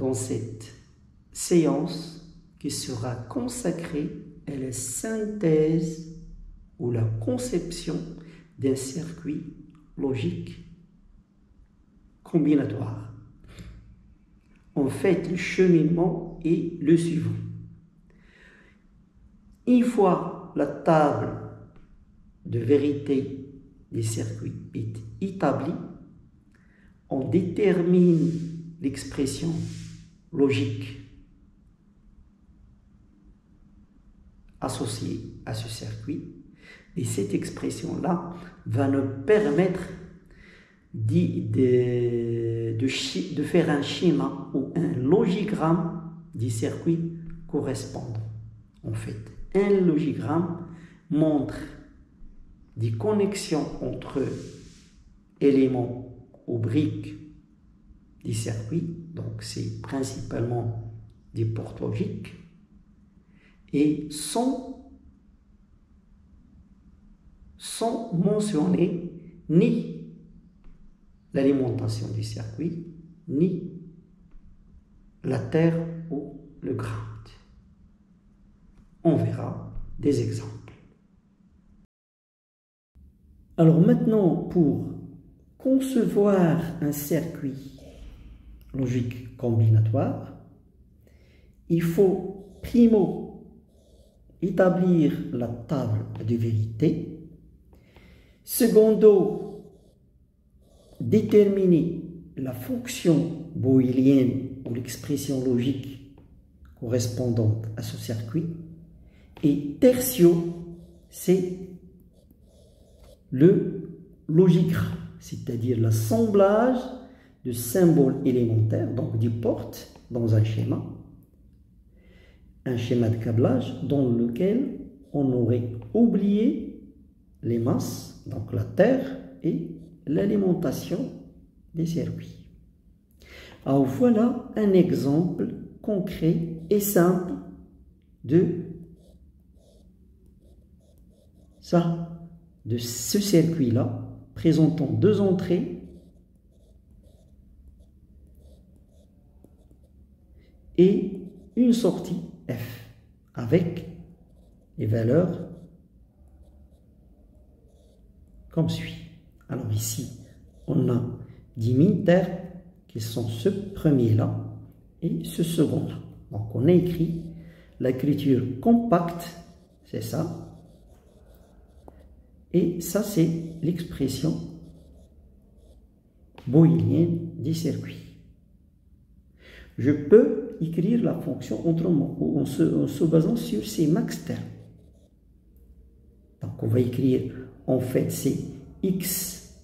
dans cette séance qui sera consacrée à la synthèse ou la conception d'un circuit logique combinatoire. En fait, le cheminement est le suivant. Une fois la table de vérité des circuits est établie, on détermine l'expression logique associée à ce circuit, et cette expression-là va nous permettre de faire un schéma ou un logigramme du circuit correspondant. En fait, un logigramme montre des connexions entre éléments ou briques du circuit, donc c'est principalement des portes logiques, et sans mentionner ni l'alimentation du circuit, ni la terre ou le ground. On verra des exemples. Alors maintenant, pour concevoir un circuit logique combinatoire, il faut primo établir la table de vérité, secondo déterminer la fonction booléenne ou l'expression logique correspondante à ce circuit, et tertio, c'est le logigramme, c'est-à-dire l'assemblage de symboles élémentaires, donc des portes dans un schéma de câblage dans lequel on aurait oublié les masses, donc la terre et l'alimentation des circuits. Alors voilà un exemple concret et simple de ce circuit-là, présentant deux entrées et une sortie F avec les valeurs comme suit. Alors ici, on a 10 min-termes qui sont ce premier-là et ce second-là. Donc on a écrit l'écriture compacte, c'est ça. Et ça, c'est l'expression booléenne du circuit. Je peux écrire la fonction autrement, en se basant sur ces max termes. Donc, on va écrire, en fait, c'est x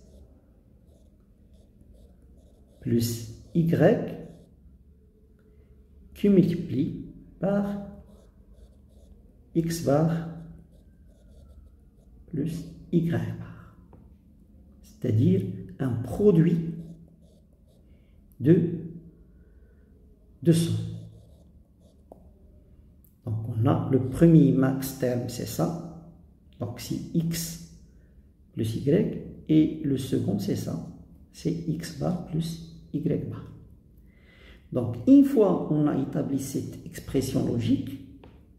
plus y qui multiplie par x bar plus y bar, c'est-à-dire un produit de somme. Donc on a le premier max terme, c'est ça, donc c'est x plus y, et le second c'est ça, c'est x bar plus y bar. Donc une fois on a établi cette expression logique,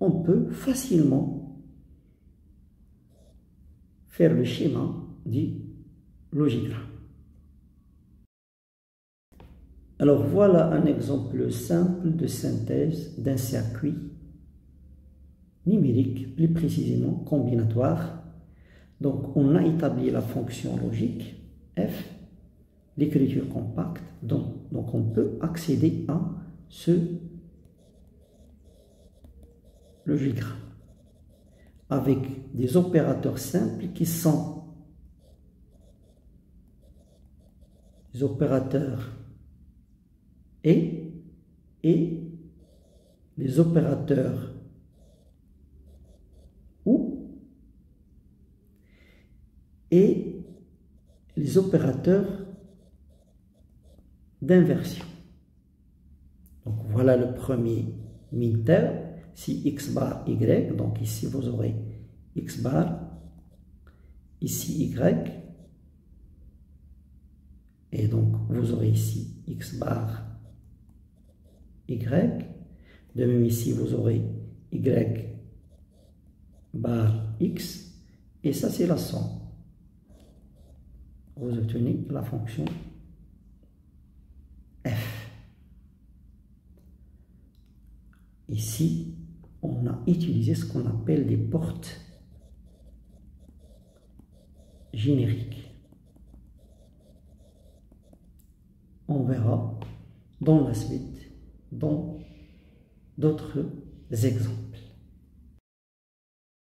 on peut facilement faire le schéma du logigramme. Alors voilà un exemple simple de synthèse d'un circuit numérique, plus précisément combinatoire. Donc on a établi la fonction logique f, l'écriture compacte, donc on peut accéder à ce logigramme avec des opérateurs simples qui sont des opérateurs et les opérateurs ou et les opérateurs d'inversion. Donc voilà le premier min-terme, si x bar y, donc ici vous aurez x bar, ici y, et donc vous aurez ici x bar y. De même ici, vous aurez y bar x. Et ça, c'est la somme. Vous obtenez la fonction f. Ici, on a utilisé ce qu'on appelle des portes génériques. On verra dans la suite, dans d'autres exemples.